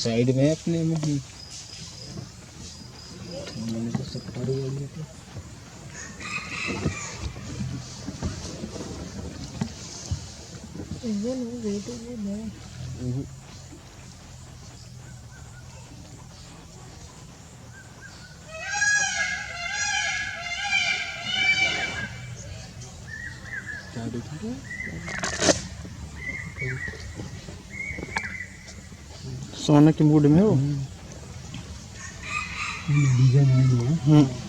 Side में अपने में मैंने तो सब पड़ गया था। वो नहीं वेट वो है क्या देखिए सोने के मूड में हो। डिजाइन है।